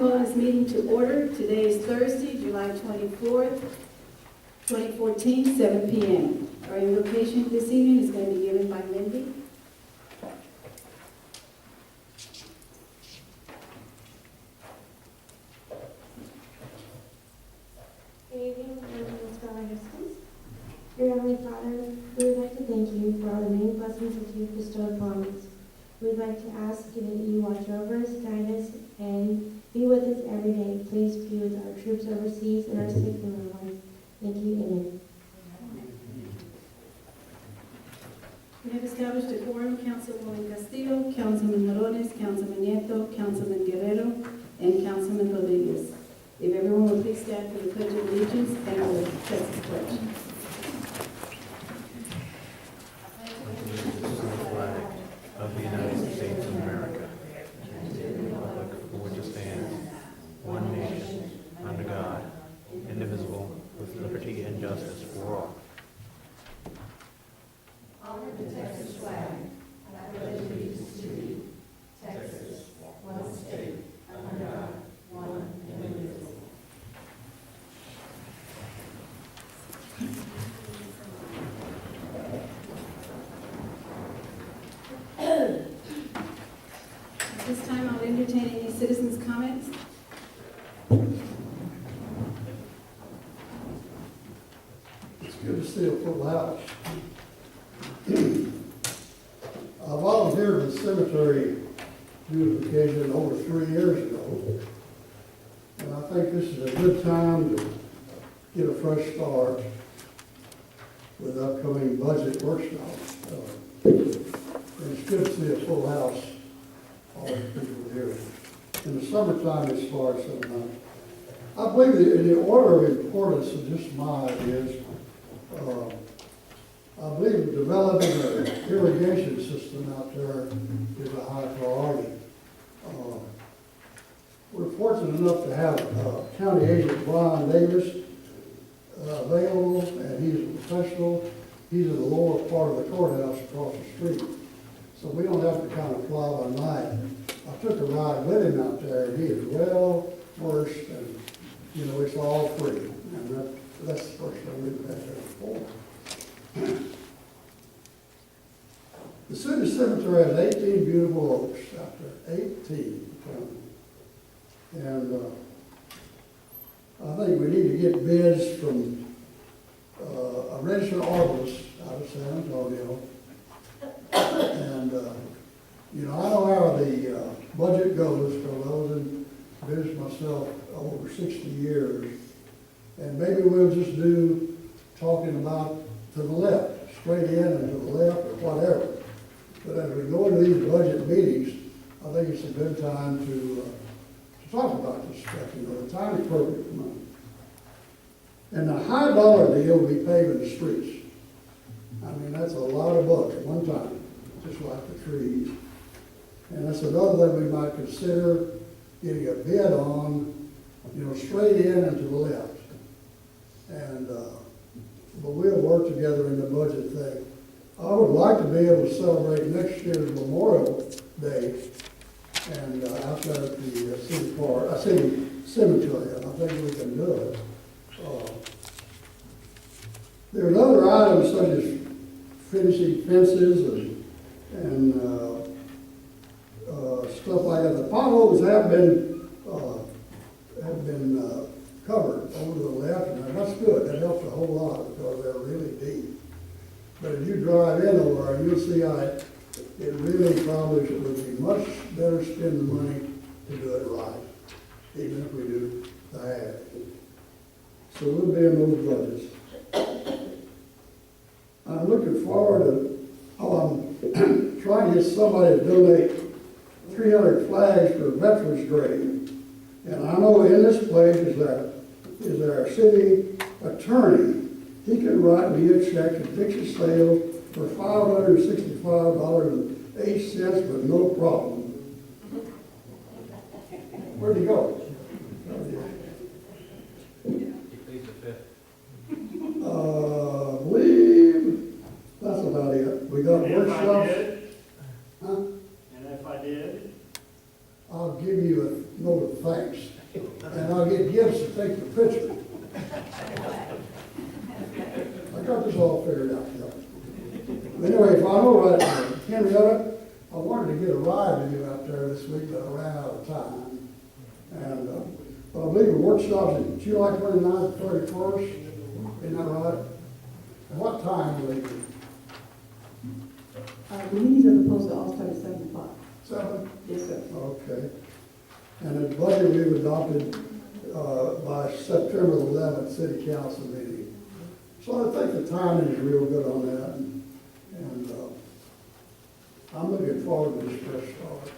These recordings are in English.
call this meeting to order. Today is Thursday, July 24th, 2014, 7 p.m. Our invocation this evening is going to be given by Mindy. Good evening, Let's bow our heads. Dear Heavenly Father, we would like to thank you for all the many blessings that you have bestowed upon us. We would like to ask that you watch over us, guide us, and be with us every day. Please be with our troops overseas and our sick and loved ones. Thank you, amen. We have established a quorum: Councilwoman Castillo, Councilman Morones, Councilman Nieto, Councilman Guerrero, and Councilman Rodriguez. If everyone would please stand for the Pledge of Allegiance and the Texas Pledge. Of the United States of America, and to the republic for which it stands, one nation, under God, indivisible, with liberty and justice for all. Honor the Texas flag. I pledge allegiance to thee, Texas, one state, under God, one and indivisible. At this time, I'll entertain any citizens' comments. It's good to see a full house. I volunteered in cemetery beautification over 3 years ago. And I think this is a good time to get a fresh start with upcoming budget workshops. And it's good to see a full house, all the people here. In the summertime, it's far sometimes. I believe that in the order of importance of just my ideas, I believe developing an irrigation system out there is a high priority. We're fortunate enough to have County Agent Brian Davis available, and he's a professional. He's in the lower part of the courthouse across the street. So we don't have to kind of fly by night. I took a ride with him out there, and he is well versed, and you know, it's all free. And that's the first thing we've had there before. The city cemetery has 18 beautiful oaks out there, 18. And I think we need to get bids from a registered arborist out of San Antonio. And, you know, I know how the budget goes, because I was in business myself over 60 years. And maybe we'll just do talking about to the left, straight in and to the left, or whatever. But as we go into these budget meetings, I think it's a good time to talk about this stuff. You know, the time is perfect for money. And the high dollar deal will be paving the streets. I mean, that's a lot of bucks at one time, just like the trees. And that's another thing we might consider getting a bid on, you know, straight in and to the left. And, but we'll work together in the budget thing. I would like to be able to celebrate next year's Memorial Day and out there at the city park, city cemetery, and I think we can do it. There are other items such as finishing fences and stuff like that. The potholes have been covered over to the left, and that's good. That helps a whole lot because they're really deep. But if you drive in over there, you'll see how it really probably would be much better spend the money to do it right, even if we do the half. So we'll be in those budgets. I'm looking forward to, I'm trying to get somebody to donate 300 flags for Veterans Grave. And I know in this place is our city attorney. He can write me a check and fix a sale for $565.08 with no problem. Where'd he go? I believe that's about it. We got workshops. Huh? And if I did? I'll give you a note of thanks. Anyway, if I know right, Henrietta, I wanted to get a ride with you out there this week, but I ran out of time. And, but I believe the workshop's in July 29th, 31st, isn't that right? And what time will it be? The meetings are supposed to all start at 7 o'clock. 7? Yes, sir. Okay. And the budget we've adopted by September 11th, city council meeting. So I think the timing is real good on that. And I'm looking forward to this fresh start.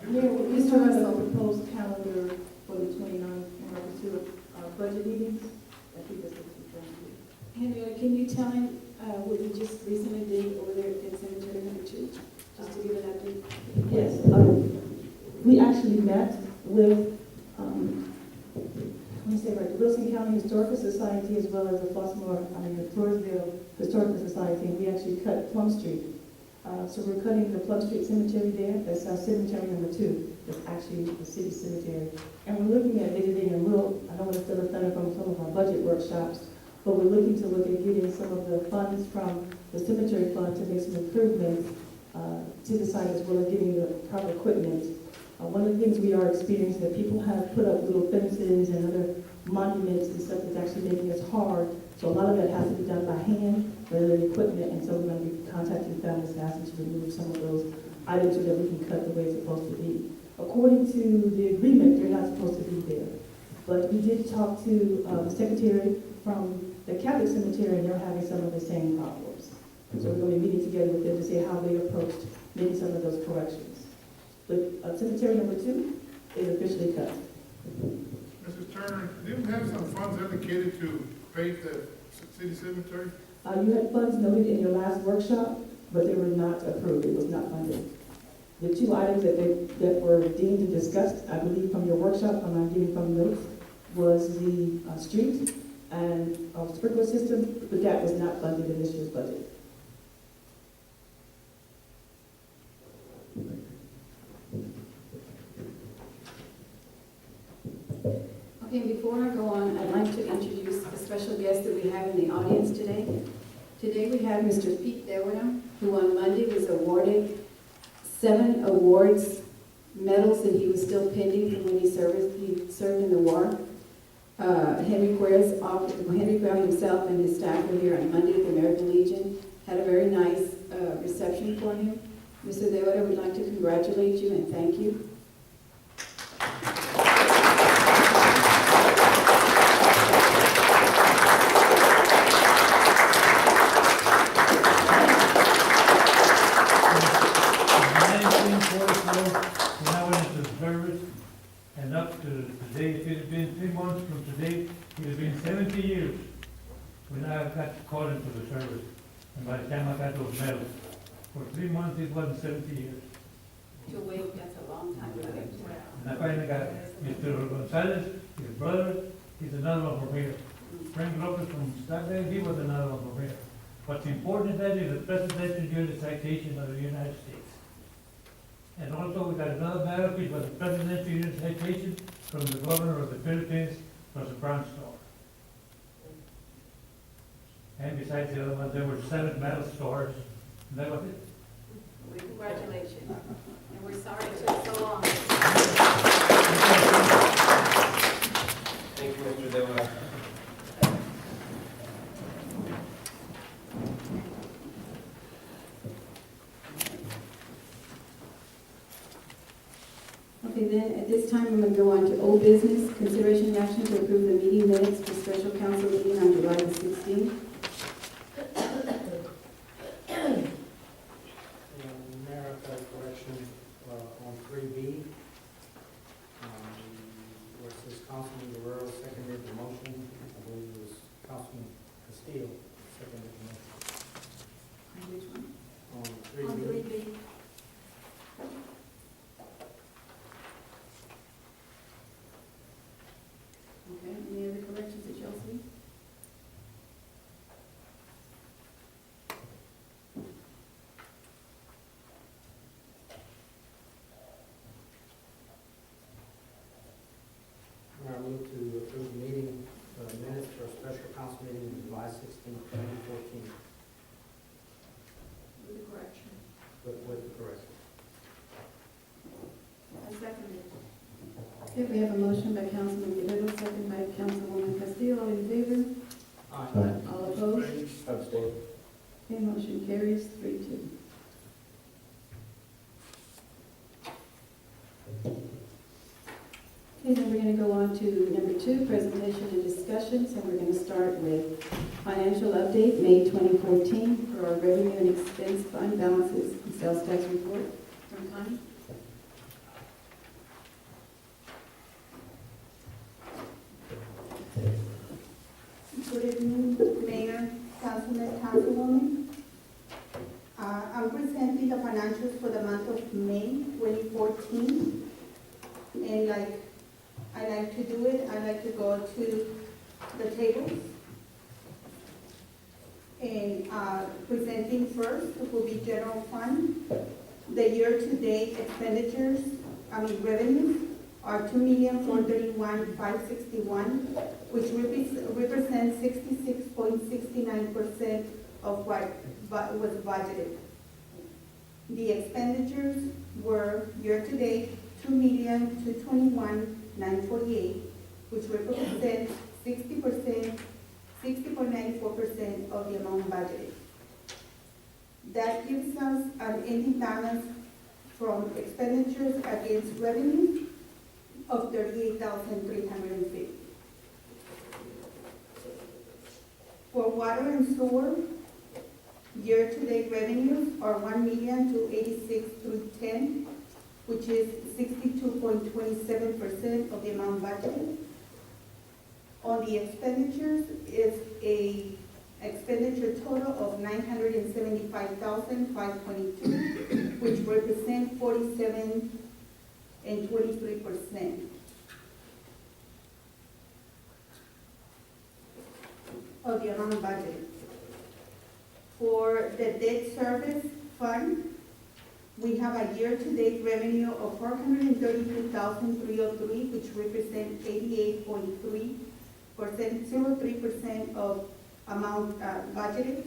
Mayor, we still have a proposed calendar for the 29th in reference to our budget meetings. I think that's what we're trying to do. Henrietta, can you tell him what you just recently did over there at Cemetery Number 2, just to give an update? Yes, we actually met with, let me say right, the Wilson County Historical Society as well as the Floresville Historical Society, and we actually cut Plum Street. So we're cutting the Plum Street Cemetery there, that's our cemetery number 2, that's actually the city cemetery. And we're looking at getting I don't want to steal the thunder from some of our budget workshops, but we're looking to look at getting some of the funds from the cemetery fund to make some improvements to the site as well as getting the proper equipment. One of the things we are experiencing that people have put up little fences and other monuments and stuff that's actually making us hard. So a lot of that has to be done by hand rather than equipment, and so we're going to be contacting families and asking to remove some of those items so that we can cut the way it's supposed to be. According to the agreement, they're not supposed to be there. But we did talk to the secretary from the Catholic cemetery, and they're having some of the same problems. So we're going to be meeting together with them to see how they approached making some of those corrections. But cemetery number 2 is officially cut. Mrs. Turner, didn't we have some funds indicated to pave the city cemetery? You had funds noted in your last workshop, but they were not approved. It was not funded. The 2 items that were deemed and discussed, I believe from your workshop, I'm not getting from notes, was the street and sprinkler system, but that was not funded in this year's budget. Okay, before I go on, I'd like to introduce a special guest that we have in the audience today. Today we have Mr. Pete Dewarna, who on Monday was awarded 7 awards, medals that he was still pending from when he served in the war. Henry Quare himself and his staff were here on Monday at the American Legion, had a very nice reception for him. Mr. Dewarna, we'd like to congratulate you and thank you. And up to today, if it had been 3 months from today, it had been 70 years when I got called into the service. And by the time I got those medals, for 3 months it wasn't 70 years. To wait, that's a long time to wait. And I finally got Mr. Gonzalez, his brother, he's another one from here. Frank Lopez from Stockdale, he was another one from here. What's important is that is the Presidential Unit Citation of the United States. And also we got another medal, which was the Presidential Unit Citation from the Governor of the Philippines, was a Bronze Star. And besides the other ones, there were 7 medal stars, and that was it. We congratulate you, and we're sorry it took so long. Thank you, Mr. Deva. Okay, then, at this time, I'm going to go on to old business, consideration and action to approve the meeting minutes for special council meeting on July the 16th. Mayor, I've got a correction on 3B. Where it says Councilman Guerrero seconded the motion, I believe it was Councilman Castillo seconded the motion. Which one? On 3B. Okay, any other corrections that y'all see? I move to approve the meeting minutes for a special special council meeting on July 16, 2014, With the correction. with the correction. I second it. Okay, we have a motion by Councilman Guerrero, second by Councilwoman Castillo. All in favor? All opposed? Abstain. Okay, motion carries 3-2. Okay, then we're going to go on to number 2, presentation and discussion. So we're going to start with financial update, May 2014, for our revenue and expense fund balances and sales tax report from Connie. Good evening, Mayor, Councilman, Councilwoman. I'm presenting the financials for the month of May 2014. And like I like to do it, I like to go to the tables. And presenting first will be general fund. The year-to-date expenditures, revenues are $2,431,561, which represents 66.69% of what was budgeted. The expenditures were year-to-date $2,221,948, which represents 60.94% of the amount budgeted. That gives us an ending balance from expenditures against revenue of $38,350. For water and sewer, year-to-date revenues are $1,286,310, which is 62.27% of the amount budgeted. On the expenditures is a expenditure total of $975,522, which represent 47.23% of the amount budgeted. For the debt service fund, we have a year-to-date revenue of $432,303, which represents 88.03% of amount budgeted.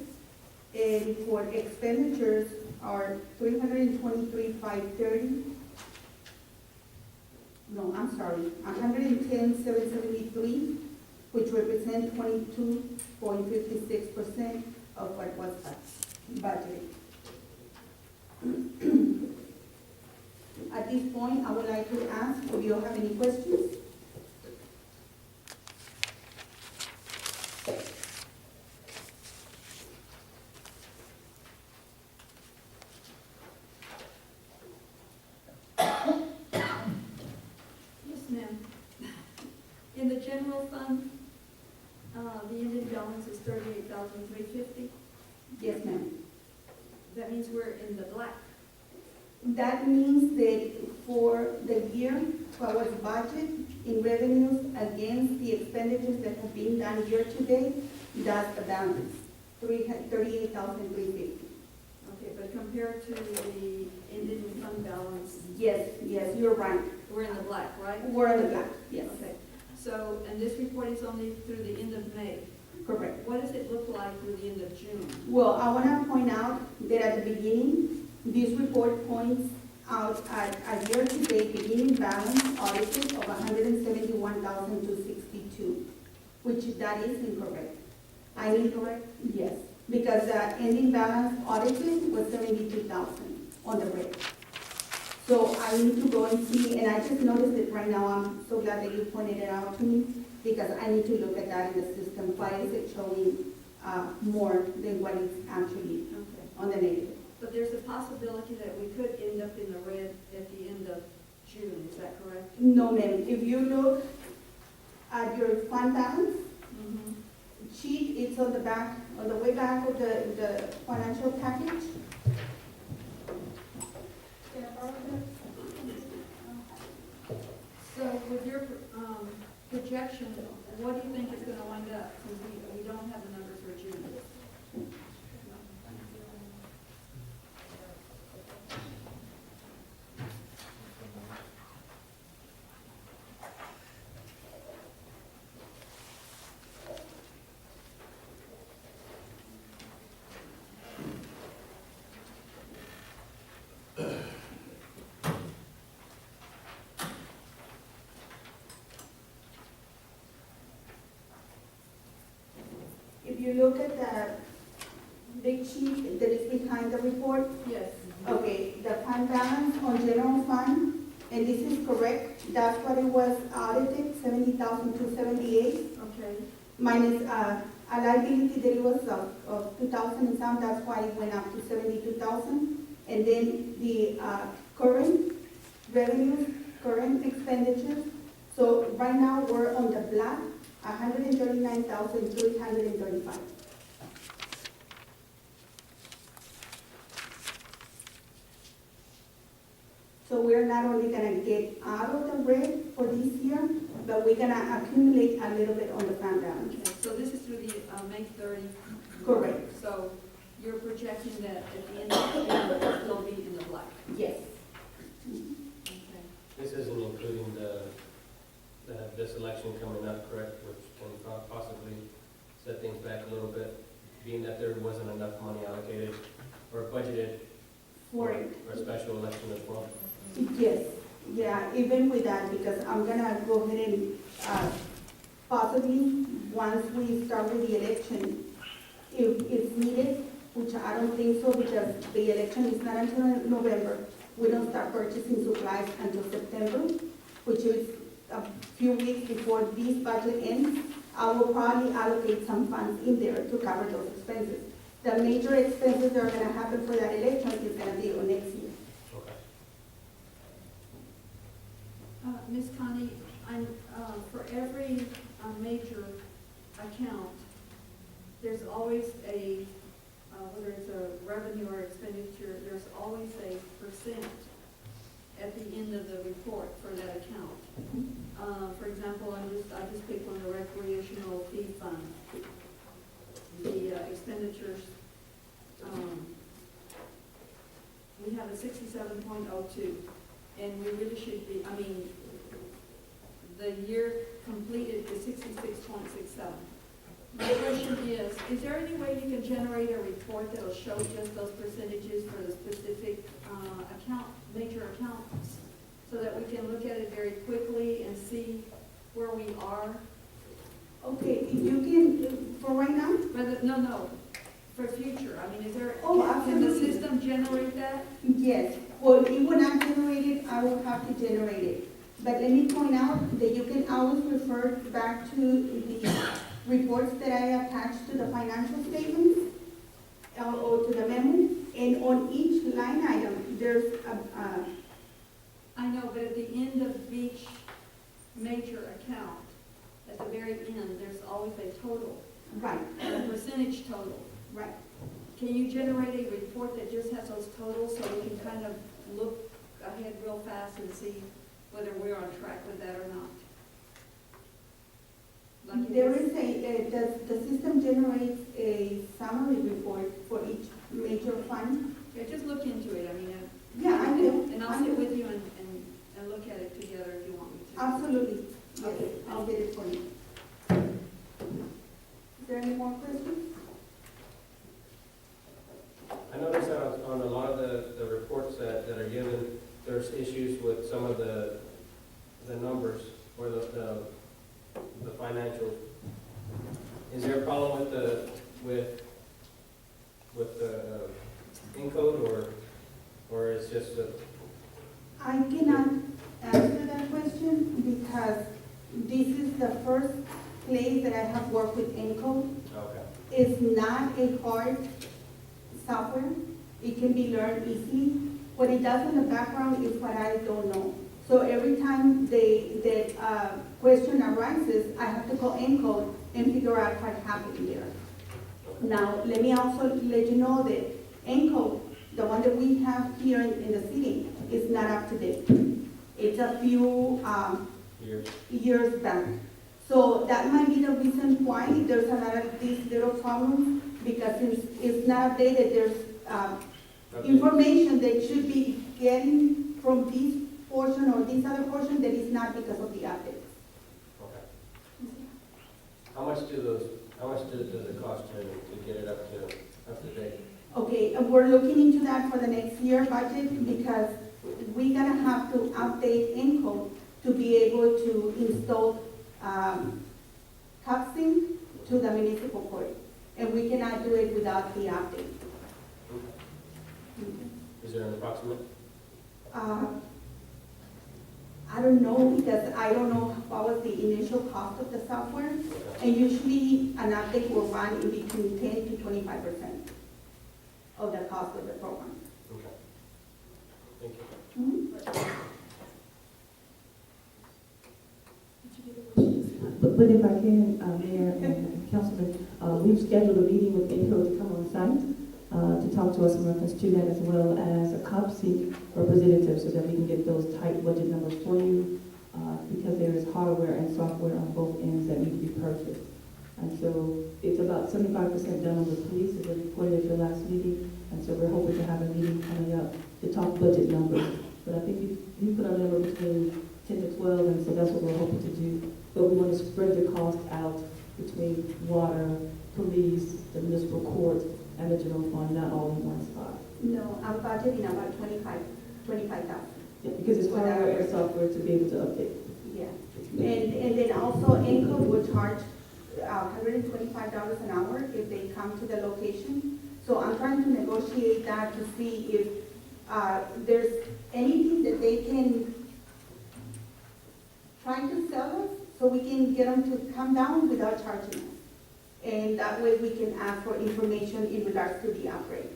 And for expenditures are $110,773, which represents 22.56% of what was budgeted. At this point, I would like to ask if you have any questions. Yes, ma'am. In the general fund, the ending balance is $38,350. Yes, ma'am. That means we're in the black. That means that for the year, what was budgeted in revenues against the expenditures that have been done year to date, that's the balance, $38,350. Okay, but compared to the ending fund balance, Yes, you're right. we're in the black, right? We're in the black, yes, Okay, so, and this report is only through the end of May. correct. What does it look like through the end of June? Well, I want to point out that at the beginning, this report points out a year-to-date beginning balance audited of $171,262, which that is incorrect. I need correct? Yes, because the ending balance audited was $72,000 on the red. So I need to go and see, and I just noticed it right now. I'm so glad that you pointed it out to me, because I need to look at that in the system. Why is it showing more than what is actually Okay. on the negative? But there's a possibility that we could end up in the red at the end of June, is that correct? No, ma'am. If you look at your fund balance sheet, it's on the back, on the way back of the financial package. Can I borrow that? So with your projection, what do you think it's going to wind up? Because we don't have the numbers for June. you look at the big sheet that is behind the report, Yes. okay, the fund balance on general fund, and this is correct, that's what it was audited, 70,278, Okay. minus, a liability that it was of 2,000 and some, that's why it went up to 72,000. And then the, current revenues, current expenditures, so right now we're on the black, 139,335. So we're not only gonna get out of the red for this year, but we're gonna accumulate a little bit on the fund balance. Okay, so this is through the May 30. Correct. So you're projecting that at the end of the year, we'll still be in the black. Yes. Okay. This isn't including this election coming up, correct, which can possibly set things back a little bit, being that there wasn't enough money allocated or budgeted For it. for a special election as well. Yes, yeah, even with that, because I'm gonna go ahead and, possibly, once we start with the election, if it's needed, which I don't think so, because the election is not until November, we don't start purchasing supplies until September, which is a few weeks before this budget ends. I will probably allocate some funds in there to cover those expenses. The major expenses that are gonna happen for that election is gonna be on next year. Okay. Ms. Connie, I'm, for every major account, there's always a, whether it's a revenue or expenditure, there's always a percent at the end of the report for that account. For example, I just picked on the recreational fee fund. The expenditures, we have a 67.02, and we really should be, I mean, the year completed is 66.67. My question is there any way you can generate a report that'll show just those percentages for the specific account, major accounts, so that we can look at it very quickly and see where we are? Okay, if you can, for right now? No, for future, I mean, is there, Oh, can the absolutely. system generate that? Yes, well, it will not generate it, I will have to generate it. But let me point out that you can always refer back to the reports that I attached to the financial statements, or to the memo, and on each line item, there's I know, but at the end of each major account, at the very end, there's always a total, right, a percentage total. right. Can you generate a report that just has those totals so we can kind of look ahead real fast and see whether we're on track with that or not? Like it There is the system generates a summary report for each major fund. Yeah, just look into it, I mean, Yeah, I will. and I'll sit with you and look at it together if you want me to. Absolutely, yes, Okay. I'll get it for you. Is there any more questions? I noticed that on a lot of the reports that are given, there's issues with some of the numbers or the financials. Is there a problem with the encode or it's just that? I cannot answer that question because this is the first place that I have worked with Encode. Okay. It's not a hard software. It can be learned easily. What it does in the background is what I don't know. So every time that question arises, I have to call Encode and figure out what happened there. Now, let me also let you know that Encode, the one that we have here in the city, is not up to date. It's a few years back. So that might be the reason why there's a lot of these little problems, because it's not updated. There's information that should be getting from this portion or this other portion that is not because of the updates. Okay. How much does it cost to get it up to date? Okay, and we're looking into that for the next year budget because we're gonna have to update Encode to be able to install cutscene to the municipal court. And we cannot do it without the update. Is there an approximate? I don't know, because I don't know what was the initial cost of the software. And usually an update will run in between 10 to 25% of the cost of the program. Okay. Thank you. But if I can, Mayor and Councilman, we've scheduled a meeting with INCO to come on site to talk to us in reference to that, as well as a COPSI representative, so that we can get those tight budget numbers for you, because there is hardware and software on both ends that need to be purchased. And so it's about 75% done on the police, as I reported at your last meeting, and so we're hoping to have a meeting coming up to talk budget numbers. But I think you put a number between 10 to 12, and so that's what we're hoping to do. But we want to spread the cost out between water, police, the municipal court, and the general fund, not all in one spot. No, I'm budgeting about 25,000. Yeah, because it's hardware and software to be able to update. Yeah. And then also INCO will charge $125 an hour if they come to the location. So I'm trying to negotiate that to see if there's anything that they can try to sell us, so we can get them to come down without charging us. And that way we can ask for information in regards to the upgrade.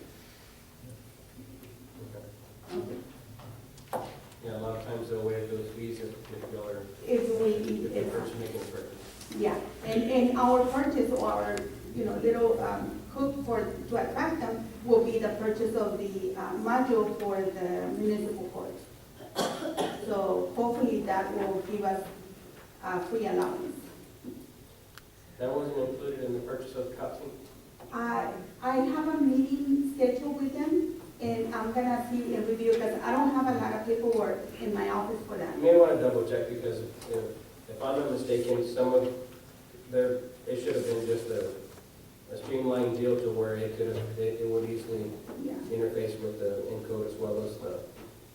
Okay. Yeah, a lot of times they'll waive those fees if y'all are, If we, if you're making a purchase. yeah, and our purchase, or our, little hook to attract them will be the purchase of the module for the municipal court. So hopefully that will give us free allowance. That wasn't included in the purchase of the COPSI? I have a meeting scheduled with them, and I'm gonna see and review, because I don't have a lot of paperwork in my office for that. You may want to double check, because if I'm not mistaken, some of their, it should have been just a streamlined deal to where it could have, it would easily Yeah. interface with the encode as well as the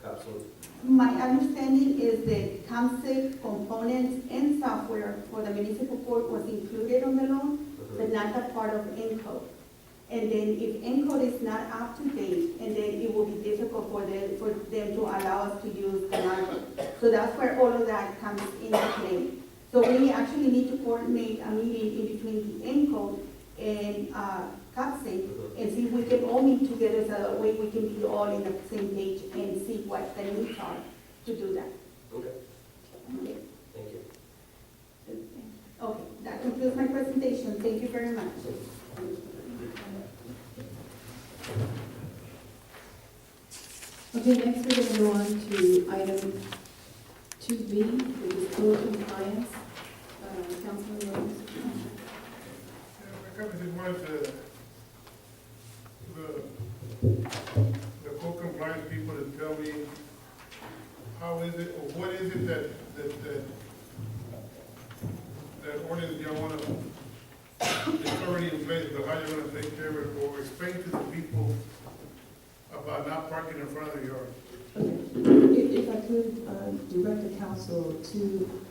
COPSI. My understanding is that COMSIC components and software for the municipal court was included on the loan, but not the part of ENCODE. And then if ENCODE is not up to date, and then it will be difficult for them to allow us to use the module. So that's where all of that comes into play. So we actually need to coordinate a meeting in between the ENCODE and COPSIC, and see if we can all meet together, so that way we can be all in the same page and see what the needs are to do that. Okay, Okay. thank you. Okay, that concludes my presentation. Thank you very much. Okay, next we're going to go on to item 2B, which is code compliance. Councilman Rose. I just wanted the co-compliance people to tell me how is it, or what is it that ordinance y'all want to, it's already in place, but how you're going to take care of it, or explain to the people about not parking in front of the yard. Okay. If I could direct the council to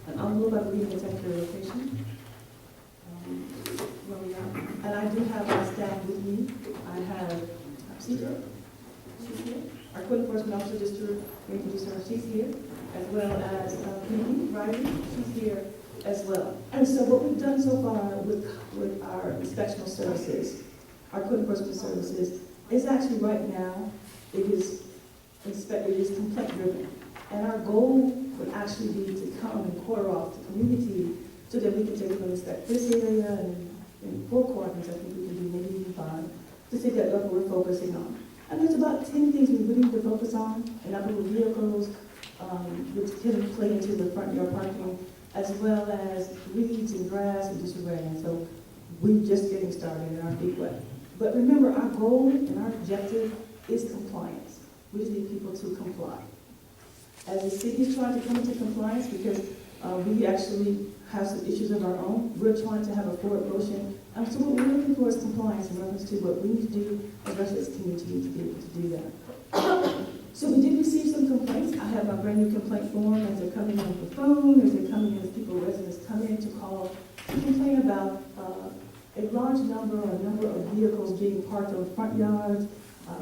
an envelope, I believe, in the location. Where we are. And I do have my staff with me. I have, she's here. Our code enforcement officer, just to introduce her, she's here, as well as Penny Riley, she's here as well. And so what we've done so far with our inspectional services, our code enforcement services, is actually right now, it is complaint driven. And our goal would actually be to come and quarter off the community so that we can take a inspect this area and in 4 quadrants, I think we can do maybe even 5, to see that what we're focusing on. And there's about 10 things we really need to focus on, inoperable vehicles, which can play into the front yard parking, as well as weeds and grass and disarray. And so we're just getting started in our big way. But remember, our goal and our objective is compliance. We just need people to comply. As the city is trying to come into compliance, because we actually have some issues of our own, we're trying to have a forward motion. So what we're looking for is compliance in reference to what we need to do, as well as community needs to be able to do that. So we did receive some complaints. I have my brand new complaint form as they're coming on the phone, as they're coming in, as people, residents come in to call to complain about a large number or a number of vehicles being parked on front yards,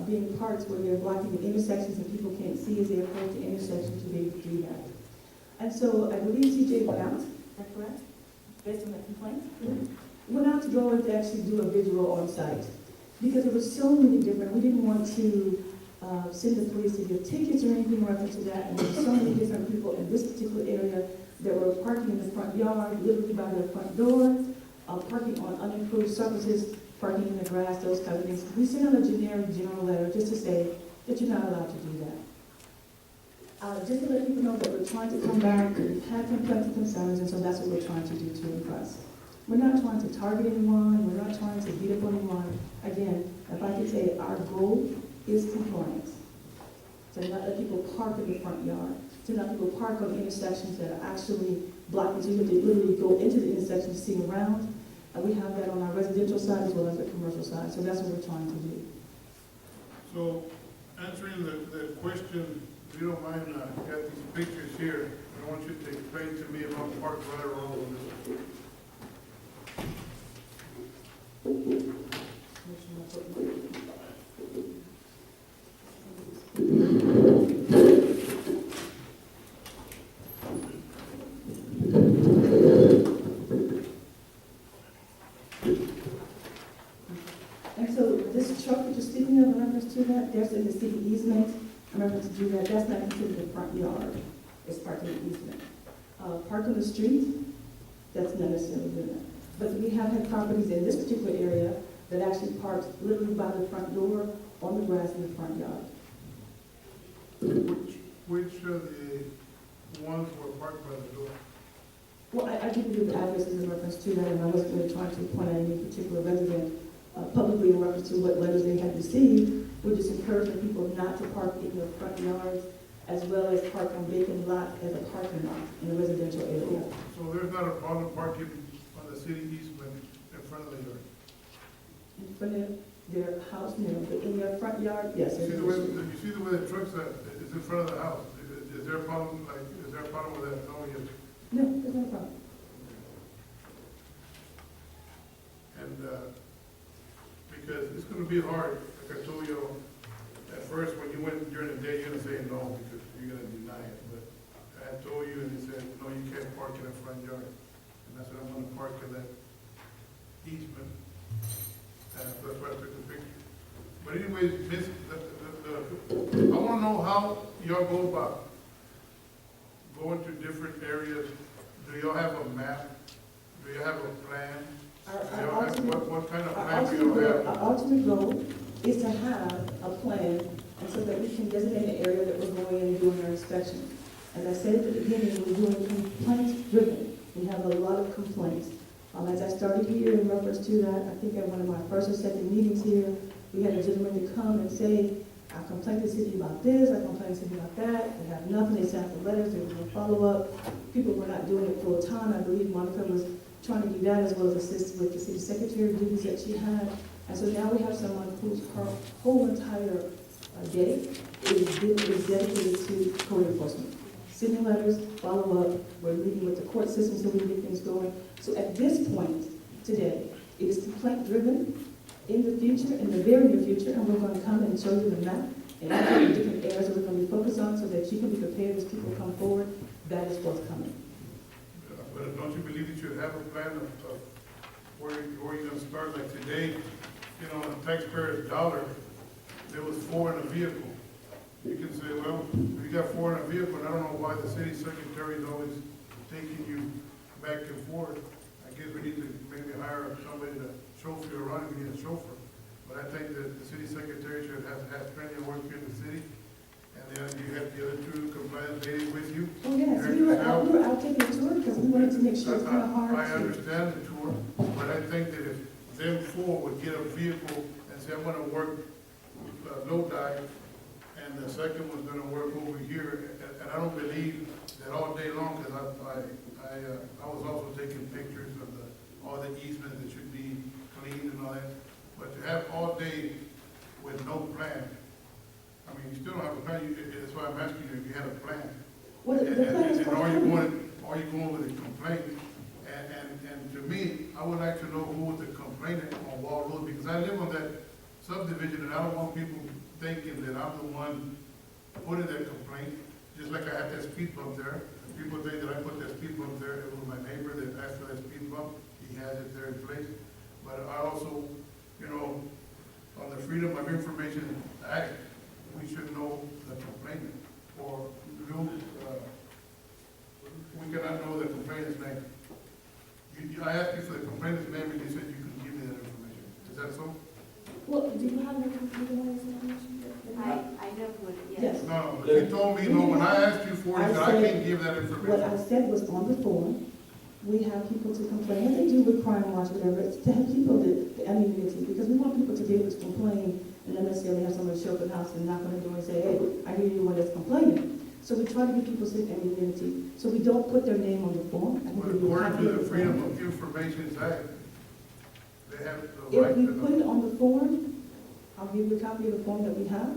being parked where they're blocking the intersections and people can't see as they approach the intersection to be able to do that. And so I believe TJ went out, is that correct? Based on the complaint? Went out to go and to actually do a visual on site. Because there was so many different, we didn't want to send the police to give tickets or anything reference to that. And there were so many different people in this particular area that were parking in the front yard, literally by their front door, parking on unimproved surfaces, parking in the grass, those kind of things. We sent out a generic general letter just to say that you're not allowed to do that. Just to let people know that we're trying to come back, we've had complaints and concerns, and so that's what we're trying to do to impress. We're not trying to target anyone, we're not trying to beat up on anyone. Again, if I could say our goal is compliance. To not let people park in the front yard, to not people park on intersections that are actually blocking, so you have to literally go into the intersection to see around. And we have that on our residential side as well as the commercial side, so that's what we're trying to do. So, answering the question, if you don't mind, I got these pictures here. I want you to explain to me about Park right or wrong on this. And so this truck that you're speaking of, in reference to that, there's in the city easement, in reference to do that, that's not considered the front yard, it's part of the easement. Park on the street, that's not necessarily doing that. But we have had properties in this particular area that actually parked literally by the front door on the grass in the front yard. Which of the ones were parked by the door? Well, I give you the addresses in reference to that, and I wasn't really trying to point out any particular resident publicly in reference to what letters they had received. We're just encouraging people not to park in their front yards, as well as park on vacant lots as a parking lot in a residential area. So there's not a problem parking on the city easement in front of the yard? In front of their house, no, but in their front yard, yes. You see the way the trucks is in front of the house? Is there a problem, is there a problem with that? No, yes. No, there's no problem. And, because it's gonna be hard, like I told you, at first, when you went during the day, you're gonna say no, because you're gonna deny it, but I told you, and you said, no, you can't park in the front yard, and that's what I'm gonna park in that easement, and that's why I took the picture. But anyways, I wanna know how y'all go about going to different areas. Do y'all have a map? Do you have a plan? What kind of plan do you have? Our ultimate goal is to have a plan, and so that we can designate an area that we're going in and doing our inspection. As I said at the beginning, we're doing complaint driven. We have a lot of complaints. As I started here in reference to that, I think at one of my first or second meetings here, we had a gentleman to come and say, I complained to the city about this, I complained to the city about that, they have nothing, they sent out the letters, there was no follow-up. People were not doing it full time. I believe Monica was trying to do that as well as assist with the city secretary duties that she had. And so now we have someone whose her whole entire day is dedicated to code enforcement. Sending letters, follow up, we're meeting with the court system so we can get things going. So at this point today, it is complaint driven. In the future, in the very near future, and we're going to come and show you the map and all the different areas that we're going to be focused on so that you can be prepared as people come forward. That is what's coming. But don't you believe that you have a plan of where you're gonna start? Like today, you know, on the taxpayer's dollar, there was 4 in a vehicle. You can say, well, if you got 4 in a vehicle, and I don't know why the city secretary is always taking you back and forth. I guess we need to maybe hire somebody to chauffeur you around, we need a chauffeur. But I think that the city secretary should have plenty of work here in the city. And then you have the other 2 compliance ladies with you. Oh, yes, we were out taking a tour because we wanted to make sure it's kind of hard. I understand the tour, but I think that if them 4 would get a vehicle and say, I'm gonna work Lodi, and the second one's gonna work over here, and I don't believe that all day long, because I was also taking pictures of all the easements that should be cleaned and all that, but to have all day with no plan, I mean, you still don't have a plan. That's why I'm asking you if you had a plan. Well, the plan is and are you going with a complaint? And to me, I would like to know who was the complaint I live on that subdivision, and I don't want people thinking that I'm the one putting that complaint, just like I had that speed bump there. People think that I put that speed bump there, it was my neighbor that asked for that speed bump, he has it there in place. But I also, you know, on the Freedom of Information Act, we should know the complainant, or we cannot know the complainant's name. I asked you for the complainant's name, and you said you couldn't give me that information. Is that so? Well, do you have the complainant's information? I know what, Yes. No, but you told me, no, when I asked you for it, you said I can't give that What I information. said was on the form, we have people to complain, and they do with crime watch, whatever, it's to have people that, anonymity, because we want people to be able to complain and not necessarily have someone show up at the house and knock on the door and say, hey, I hear you one that's complaining. So we try to give people some anonymity, so we don't put their name on the form. I can But give you a according copy to of the the Freedom form. of Information Act, they have the If right we to put know. it on the form, I'll give you a copy of the form that we have,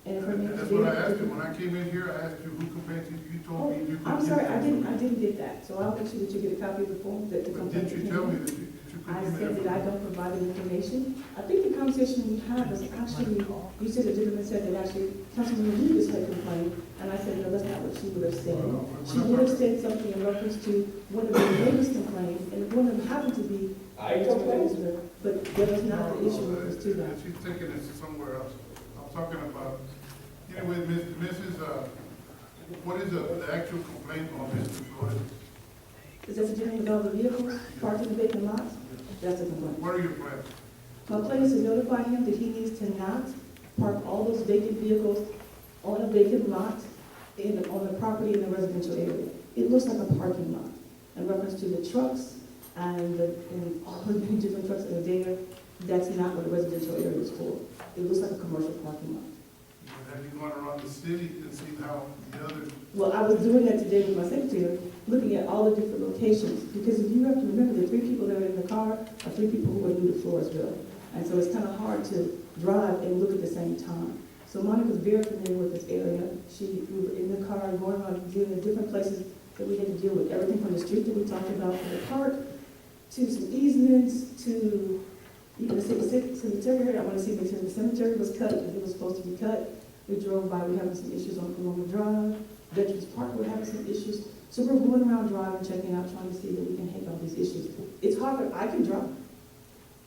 and if I And make that's what I asked you, when I came in here, I asked you who complained to you, you told me you couldn't. I'm give sorry, that I didn't get that, so I'll make sure that you get a copy of the form that the But complaint. didn't you tell me that you couldn't I give me said that I don't provide the information. I think the conversation we had was actually, you said the gentleman said that actually Councilman Rodriguez had complained, and I said, no, that's not what she would have said. She would have said something in reference to one of the neighbors complained, and one of them happened to be. I complained. But that was not the issue with us to that. She's taking it somewhere else. I'm talking about, anyway, Mrs., what is the actual complaint on Mr. Flores? Is that the gentleman with all the vehicles parked in the vacant lots? That's a complaint. What are your plans? My plan is to notify him that he needs to not park all those vacant vehicles on a vacant lot on the property in the residential area. It looks like a parking lot in reference to the trucks and all the different trucks that are there. That's not what a residential area is for. It looks like a commercial parking lot. Have you gone around the city and seen how the other, Well, I was doing that today with my secretary, looking at all the different locations, because if you have to remember, the 3 people that are in the car are 3 people who are new to Floresville. And so it's kind of hard to drive and look at the same time. So Monica's very familiar with this area. We were in the car going around dealing with different places that we had to deal with, everything from the street that we talked about for the park, to some easements, to even the cemetery. I want to see if the cemetery was cut, if it was supposed to be cut. We drove by, we're having some issues on Coloma Drive. Veterans Park, we're having some issues. So we're going around driving, checking out, trying to see that we can handle these issues. It's hard, I can drive.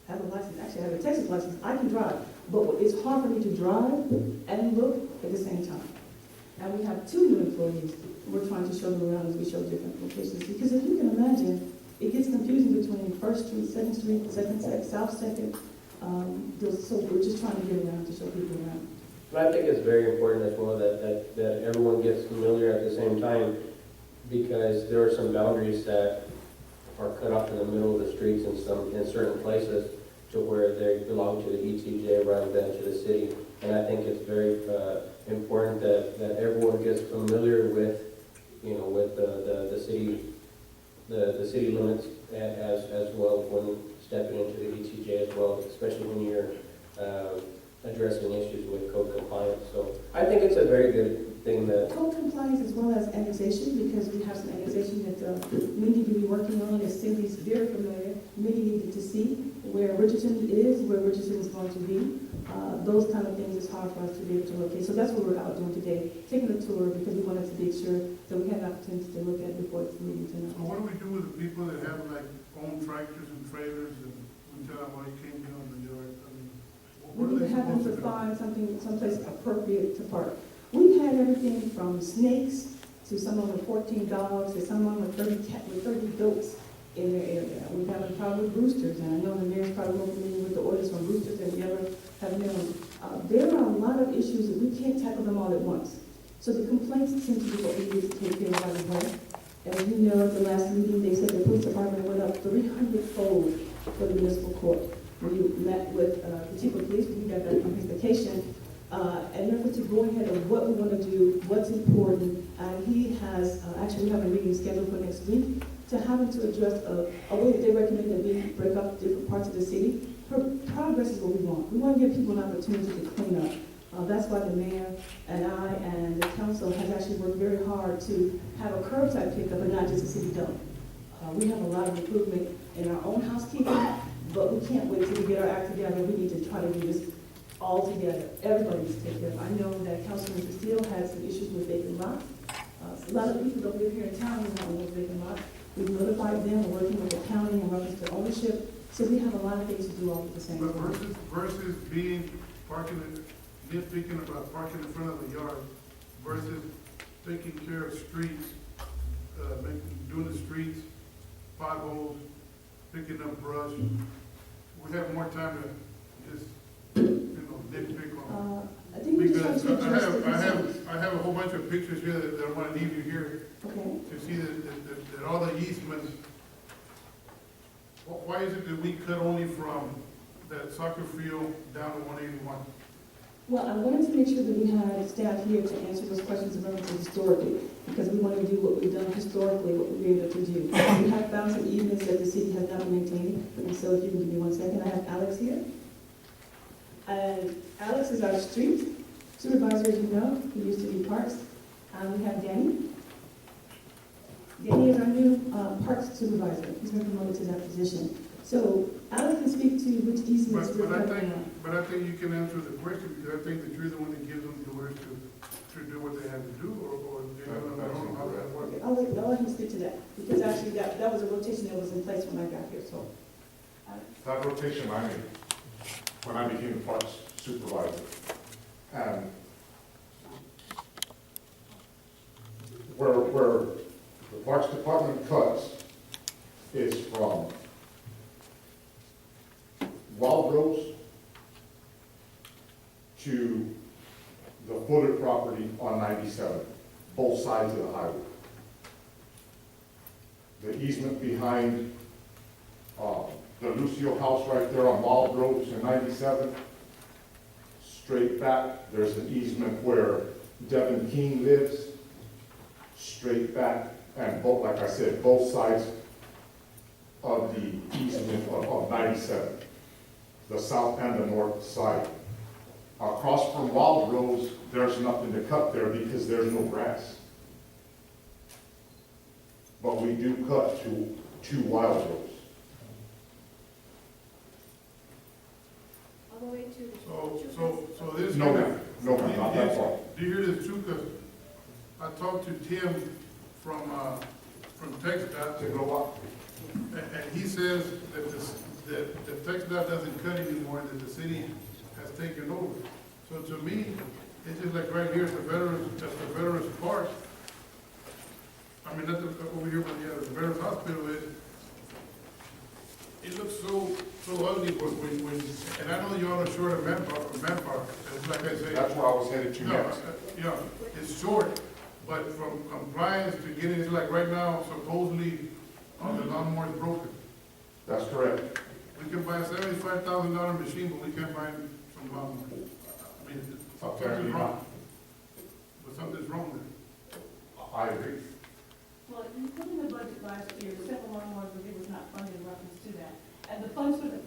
I have a license, actually I have a Texas license, I can drive. But it's hard for me to drive and look at the same time. And we have 2 new employees. We're trying to show them around as we show different locations. Because if you can imagine, it gets confusing between 1st Street, 2nd Street, 2nd, South 2nd. So we're just trying to get around to show people around. But I think it's very important as well that everyone gets familiar at the same time, because there are some boundaries that are cut off in the middle of the streets in certain places to where they belong to the ETJ rather than to the city. And I think it's very important that everyone gets familiar with, with the city limits as well when stepping into the ETJ as well, especially when you're addressing issues with code compliance. So I think it's a very good thing that. Code compliance as well as annexation, because we have some annexation that we need to be working on, as Cindy's very familiar. Many needed to see where Richardson is, where Richardson is going to be. Those kind of things is hard for us to be able to locate. So that's what we're out doing today, taking a tour, because we wanted to make sure that we had an opportunity to look at before it's meeting tonight. so what do we do with the people that have like own tractors and trailers and we tell them, well, you can't be on the yard? I mean, We what are need they to have them supposed to to do? find someplace appropriate to park. We've had everything from snakes to someone with 14 dogs to someone with 30 goats in their area. We've had a problem with roosters, and I know the mayor's probably more familiar with the orders from roosters than we ever have known. There are a lot of issues that we can't tackle them all at once. So the complaints tend to be what we need to take care of right away. As you know, at the last meeting, they said the police department went up 300-fold for the municipal court. We met with the chief of police, we got back from his vacation, and in order to go ahead of what we want to do, what's important, and he has, actually we have a meeting scheduled for next week to have him to address a way that they recommend that we break up different parts of the city. Progress is what we want. We want to give people an opportunity to clean up. That's why the mayor and I and the council has actually worked very hard to have a curbside pickup and not just a city dump. We have a lot of improvement in our own housekeeping. But we can't wait till we get our act together. We need to try to do this all together. Everybody needs to take care of it. I know that Councilman Castillo had some issues with vacant lots. A lot of people that live here in town don't own those vacant lots. We've notified them, we're working with the county in reference to ownership. So we have a lot of things to do all at the same But time. versus being, nitpicking about parking in front of the yard versus taking care of streets, doing the streets, potholes, picking up brush. We have more time to just, nitpick on. I think we just have Because to address the concerns. I have a whole bunch of pictures here that I want to leave you here Okay? to see that all the easements, why is it that we cut only from that soccer field down to 181? Well, I wanted to make sure that we had staff here to answer those questions in reference to historically, because we want to do what we've done historically, what we were able to do. We have found some easements that the city has not been maintaining, and so if you can give me 1 second, I have Alex here. And Alex is our street supervisor, as you know, he used to be Parks. We have Danny. Danny is our new Parks supervisor, he's been promoted to that position. So Alex can speak to which easements we're covering on. But I think you can answer the question, because I think that you're the one that gives them the orders to do what they have to do, or I don't know how that works. Okay, I'll let him speak to that, because actually that was a rotation that was in place when I got here, so. That rotation I made when I became the parks supervisor. And where the parks department cuts is from Wild Rose to the Fuller property on 97, both sides of the highway. The easement behind the Lucio house right there on Wild Rose in 97, straight back, there's an easement where Devin King lives, straight back, and both, like I said, both sides of the easement of 97, the south and the north side. Across from Wild Rose, there's nothing to cut there because there's no grass. But we do cut to Wild Rose. All the way to the. So this. No, ma'am, no, ma'am, not that far. Do you hear this too? 'Cause I talked to Tim from TxDOT, To go up. and he says that TxDOT doesn't cut anymore, that the city has taken over. So to me, it's just like right here at the Veterans Park. I mean, not over here, but the Veterans Hospital is. It looks so ugly when, and I know y'all are short of manpower, it's like I say. That's where I was headed to No, next. yeah, it's short, but from compliance to getting, it's like right now, supposedly, the lawnmower is broken. That's correct. We can buy a $75,000 machine, but we can't buy some lawnmower. I mean, something's wrong. But something's wrong there. I agree. Well, you put in the budget last year, several lawnmowers, but it was not funded in reference to that. And the funds for the,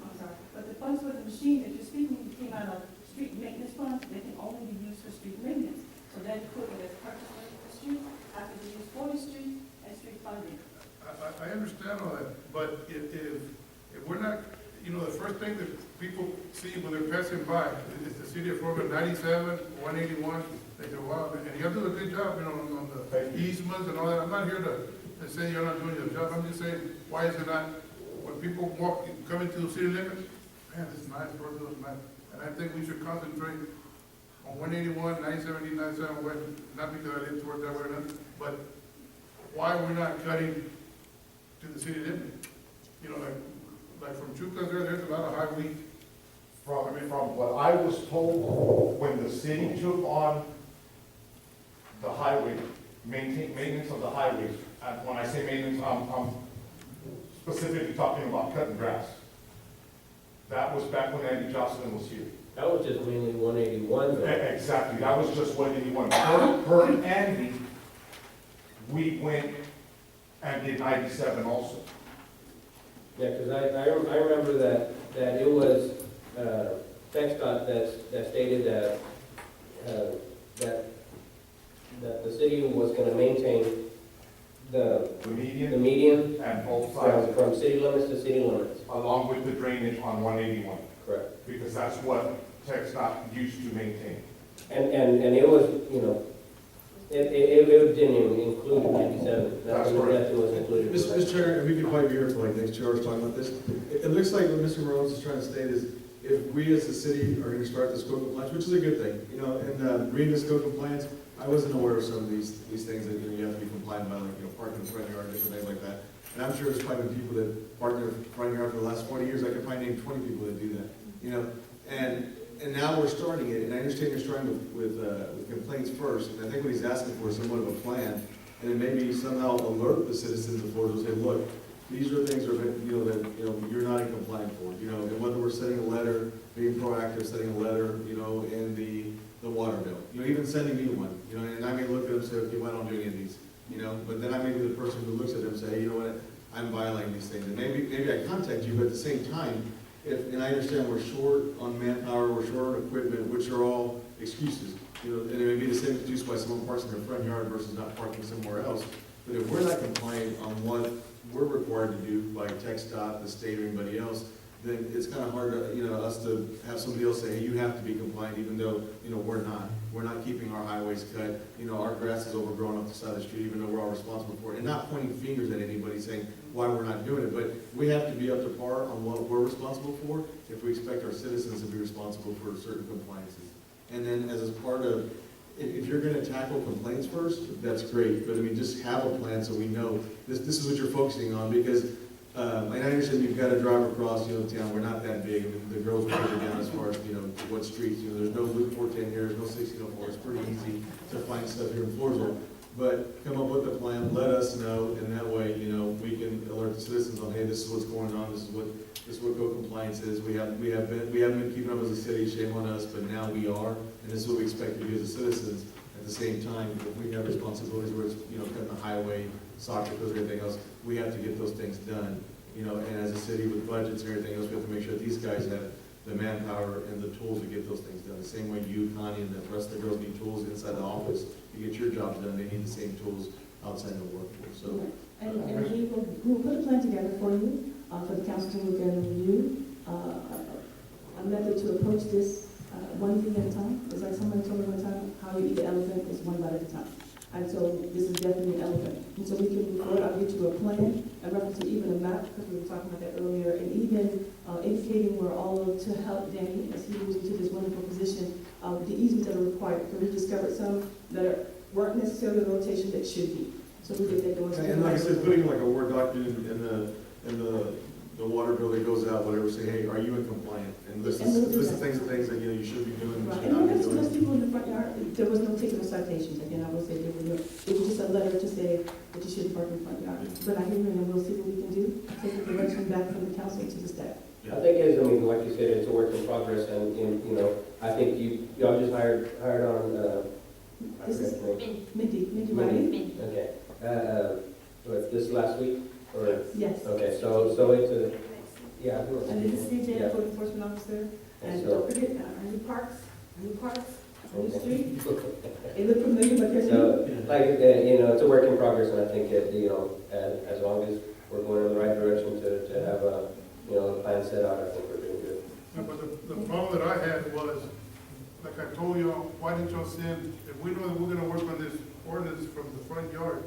but the funds for the machine that you're speaking came out of street maintenance funds, they can only be used for street maintenance. So that equipment is purchased for the street, after they use for the street and street funding. I understand all that, but if we're not, the first thing that people see when they're passing by is the city of Floresville, 97, 181, they go, wow, and you have to do a good job, on the easements and all that. I'm not here to say you're not doing your job, I'm just saying, why is it not, when people come into the city limits, man, this is nice, Floresville is nice, and I think we should concentrate on 181, 97, 97, West, not because I live toward that way or nothing, but why we're not cutting to the city limit. Like from Chucas there's a lot of high wheat. From what I was told, when the city took on the highway, maintenance of the highways, and when I say maintenance, I'm specifically talking about cutting grass. That was back when Andy Jocelyn was here. That was just mainly 181 though. Exactly, that was just 181. Per Andy, we went and did 97 also. Yeah, because I remember that it was TxDOT that stated that the city was going to maintain the median, median and both sides, from city limits to city limits, along with the drainage on 181, correct? because that's what TxDOT used to maintain. And it was, you know, it didn't even include 97. That's correct. Nothing was included. Mr. Chair, and we could probably be here for like the next 2 hours talking about this. It looks like what Mr. Morales is trying to state is if we as a city are going to start this code compliance, which is a good thing, you know, and reading this code compliance, I wasn't aware of some of these things that, you know, you have to be compliant by, like, you know, parking in the front yard and different things like that. And I'm sure there's probably been people that park in their front yard for the last 40 years. I could probably name 20 people that do that, you know. And now we're starting it, and I understand you're starting with complaints first, and I think what he's asking for is somewhat of a plan, and then maybe somehow alert the citizens of Floresville, say, look, these are things that, you're not in compliance for, you know, and whether we're sending a letter, being proactive, sending a letter, you know, in the water bill, you know, even sending me one, you know, and I may look at them and say, okay, why don't I do any of these, you know, but then I may be the person who looks at them and say, hey, you know what, I'm violating these things, and maybe I contact you, but at the same time, and I understand we're short on manpower, we're short on equipment, which are all excuses, you know, and it may be the same excuse why someone parks in their front yard versus not parking somewhere else. But if we're not compliant on what we're required to do by TxDOT, the state, or anybody else, then it's kind of hard to, you know, us to have somebody else say, hey, you have to be compliant, even though, you know, we're not. We're not keeping our highways cut, you know, our grass is overgrown off the side of the street, even though we're all responsible for it. And not pointing fingers at anybody saying why we're not doing it, but we have to be up to par on what we're responsible for if we expect our citizens to be responsible for certain compliances. And then as a part of, if you're gonna tackle complaints first, that's great, but I mean, just have a plan so we know this is what you're focusing on, because I understand you've got to drive across, you know, town. We're not that big. I mean, the girls are further down as far as, you know, what streets. You know, there's no Loop 410 here, there's no 1604. It's pretty easy to find stuff here in Floresville. But come up with a plan, let us know, and that way, you know, we can alert the citizens on, hey, this is what's going on. This is what code compliance is. We haven't been keeping up as a city. Shame on us, but now we are, and this is what we expect to do as citizens. At the same time, if we have responsibilities where it's, you know, cutting the highway, soccer fields, everything else, we have to get those things done. You know, and as a city with budgets and everything else, we have to make sure that these guys have the manpower and the tools to get those things done. The same way you, Connie, and the rest of the girls need tools inside the office to get your jobs done, they need the same tools outside the workforce. So, And we will put a plan together for you, for the council to look at and review. A method to approach this, one thing at a time. It's like somebody told me one time, how you eat the elephant is one bite at a time. And so this is definitely an elephant. And so we can move forward. I'll get you a plan, a reference to even a map, because we were talking about that earlier, and even indicating where all of, to help Danny as he moves into this wonderful position, the easements that are required. So we discovered some that weren't necessarily the rotation that should be. So we get that going. And like I said, putting like a Word document in the water bill that goes out, whatever, say, hey, are you in compliant? And list of things that, you know, you should be doing. Right, You should not and be doing. most people in the front yard, there was no ticket or citations, again, I will say, it was just a letter to say that you shouldn't park in the front yard. But I hear you, and we'll see what we can do, take the direction back from the council to the staff. I think it is, I mean, like you said, it's a work in progress, and you know, I think y'all just hired on, This is Mindy Mindy. Riley? Okay, what, this last week, or? Yes. Okay, so it's a, yeah. And this is CJ, code enforcement officer, and So- don't forget, Ernie Parks, on the street. It looked familiar, but there's. So, like, you know, it's a work in progress, and I think that, you know, as long as we're going in the right direction to have a, you know, a plan set out, I think we're doing good. No, but the problem that I had was, like I told y'all, why didn't y'all send, if we know that we're gonna work on this ordinance from the front yard,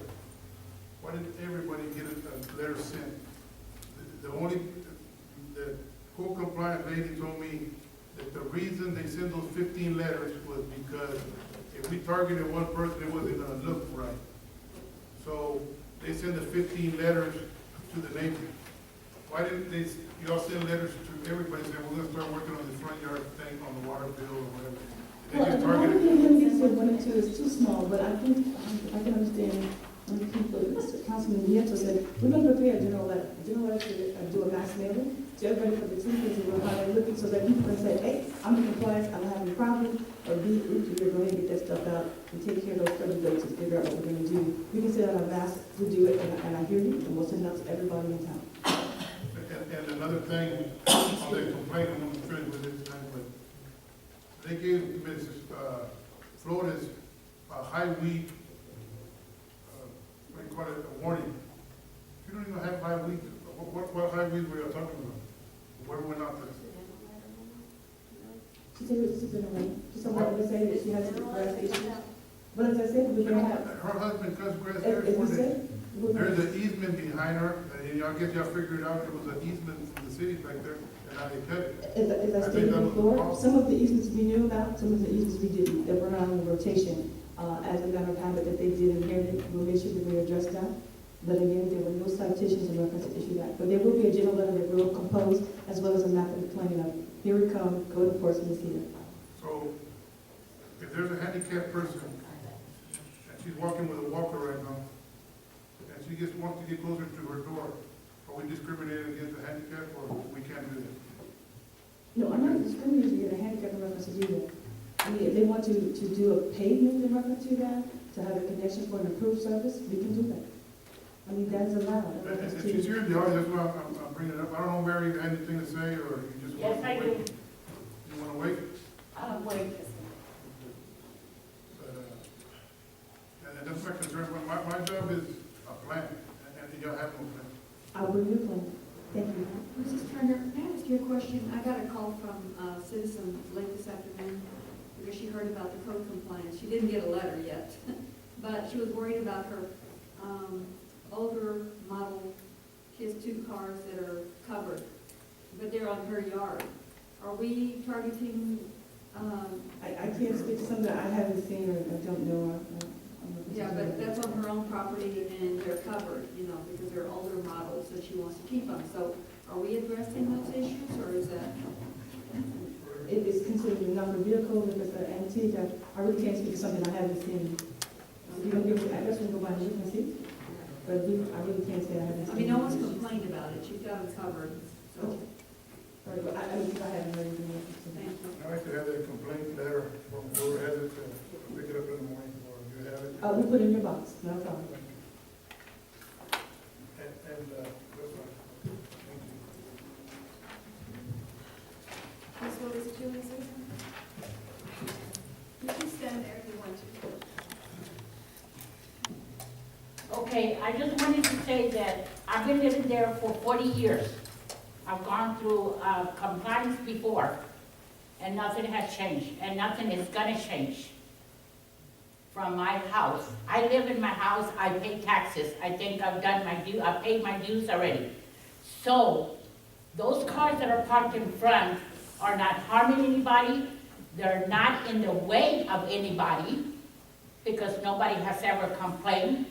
why didn't everybody get a letter sent? The code compliance lady told me that the reason they sent those 15 letters was because if we targeted one person, it wasn't gonna look right. So they send the 15 letters to the neighbors. Why didn't y'all send letters to everybody saying, we're gonna start working on the front yard thing on the water bill or whatever? They Well, just one targeted. thing he said 1 and 2 is too small, but I think, I can understand when people, Councilman Nieto said, we're gonna prepare a general letter to do a mass mailing to everybody for the team, and how they're looking, so that people can say, hey, I'm in compliance, I don't have any problem, or B, oops, we're going to get that stuff out and take care of those study dates and figure out what we're gonna do. We can send out a mass to do it, and I hear you, and we'll send it out to everybody in town. And another thing, on the complaint, I'm gonna finish with this thing, but they gave Mrs. Flores a high weed, what do you call it, a warning She said she's been away. She told me to say that she has some grass issues. But as I said, we're gonna have, Her husband cuts grass as every we morning. said, we're There's gonna, an easement behind her, and I guess y'all figured it out, it was an easement from the city back there, and now they cut it. as I I think stated that was before, the some of the easements we knew about, some of the easements we didn't, that were not on the rotation. As a matter of habit that they did inherit, we'll make sure that we address that. But again, there were no citations in reference to issue that. But there will be a general letter that we'll compose, as well as a map of the planning of, here we come, code enforcement is here. So, if there's a handicapped person, and she's walking with a walker right now, and she just wants to get closer to her door, are we discriminating against the handicapped, or we can't do that? No, I'm not discriminating against a handicap in reference to do that. I mean, if they want to do a pavement in reference to that, to have a connection for an approved service, we can do that. I mean, that is allowed. in reference If to- she's here in the audience, that's why I'm bringing it up. I don't know, Mary, you had anything to say, or you just want Yes, to I wait? do. You want to wait? Wait. But, and that's my concern, my job is a plan, and y'all have no plan. I'll bring you a plan. Thank you. Mrs. Turner, may I ask you a question? I got a call from a citizen late this afternoon because she heard about the code compliance. She didn't get a letter yet, but she was worried about her older model. She has 2 cars that are covered, but they're on her yard. Are we targeting, I can't speak to something that I haven't seen or I don't know. I'm not yeah, but that's on her own property and they're covered, you know, because they're older models that she wants to keep them. So are we addressing those issues, or is that? It is considered a number vehicle, if it's an antique, I really can't speak to something I haven't seen. So you don't give me the address, we can go by and look and see. But I really can't say I haven't seen. I mean, no one's complained about it. She's got them covered, so, Okay. All right, but I mean, I haven't heard anything else. thank you. I like to have that complaint letter from whoever has it, to pick it up in the morning, or you have it. We put it in your box, no problem. And, that's fine. Thank you. Ms. Willis, did you want to say something? You can stand there if you want to. Okay, I just wanted to say that I've been living there for 40 years. I've gone through compliance before, and nothing has changed, and nothing is gonna change from my house. I live in my house, I pay taxes, I think I've done my due, I paid my dues already. So, those cars that are parked in front are not harming anybody, they're not in the way of anybody, because nobody has ever complained.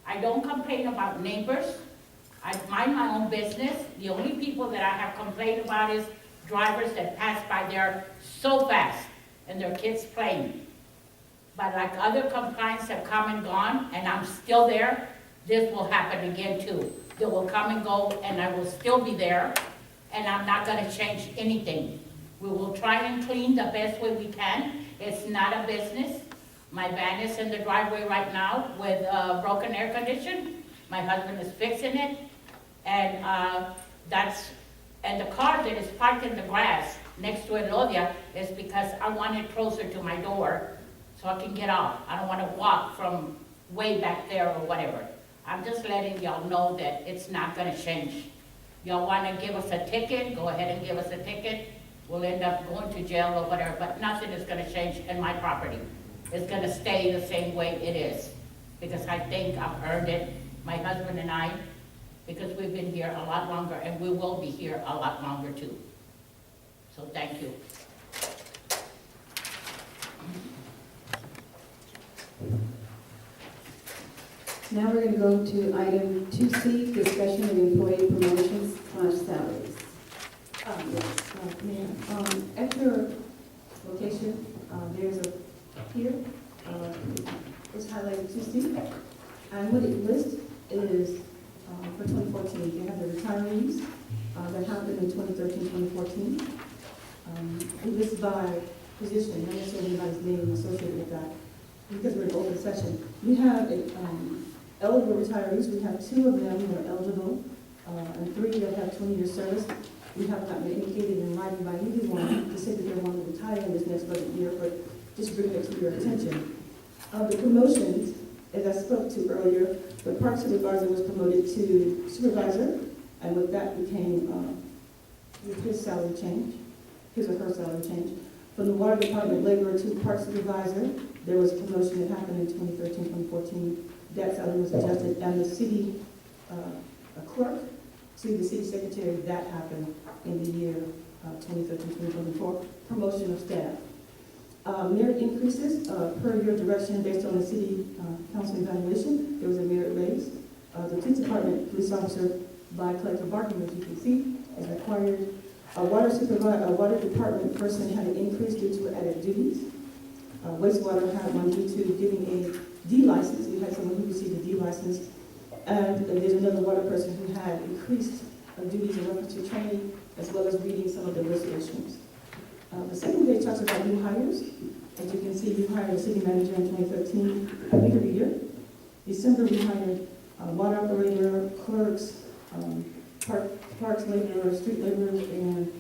I don't complain about neighbors. I mind my own business. The only people that I have complained about is drivers that pass by there so fast and their kids playing. But like other complaints have come and gone, and I'm still there, this will happen again too. They will come and go, and I will still be there, and I'm not gonna change anything. We will try and clean the best way we can. It's not a business. My van is in the driveway right now with broken air condition. My husband is fixing it. And and the car that is parked in the grass next to Elodia is because I want it closer to my door so I can get off. I don't want to walk from way back there or whatever. I'm just letting y'all know that it's not gonna change. Y'all wanna give us a ticket, go ahead and give us a ticket. We'll end up going to jail or whatever, but nothing is gonna change in my property. It's gonna stay the same way it is, because I think I've earned it, my husband and I, because we've been here a lot longer, and we will be here a lot longer too. So thank you. Now we're going to go to item 2C, discussion of employee promotions/salaries. Mayor, at your location, there's a, here, it's highlighted 2C. And what it lists is for 2014, you have the retirees that happened in 2013-2014. It lists by position, not necessarily anybody's name associated with that, because we're in open session. We have eligible retirees. We have 2 of them who are eligible, and 3 that have 20 years service. We have not been indicated in writing by anyone to say that they want to retire in this next budget year, but just bring it to your attention. The promotions, as I spoke to earlier, the park supervisor was promoted to supervisor, and with that became with his salary change. his or her salary change. From the water department laborer to park supervisor, there was a promotion that happened in 2013, 2014. That salary was adjusted, and the city clerk to the city secretary, that happened in the year 2013, 2014, promotion of staff. Merit increases per your direction based on the city council evaluation. There was a merit raise. The police department police officer by collective bargaining, as you can see, is required. A water department person had an increase due to added duties. Wastewater had one due to getting a D license. We had someone who received a D license. And there's another water person who had increased duties in reference to training as well as reading some of the resolutions. The second page talks about new hires. As you can see, we hired a city manager in 2013, every year. December, we hired water operator, clerks, parks laborer, street laborers, and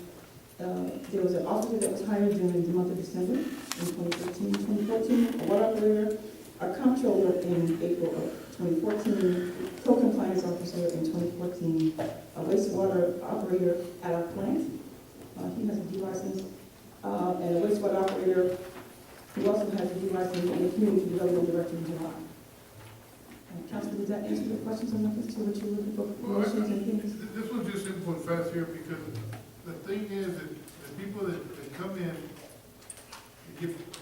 there was an officer that was hired during the month of December in 2013, 2014, a water operator, a comptroller in April of 2014, co-compliance officer in 2014, a wastewater operator at our plant. He has a D license. And a wastewater operator who also has a D license and a community development director in July. Councilman, does that answer your questions on reference to what you're looking for, promotions and things? This one's just simple and fast here, because the thing is that the people that come in,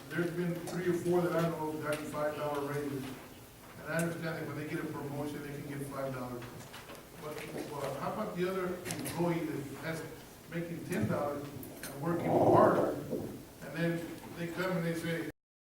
there's been 3 or 4 that I know have gotten $5 raises. And I understand that when they get a promotion, they can get $5. But how about the other employee that has making $10 and working harder, and then they come and they say,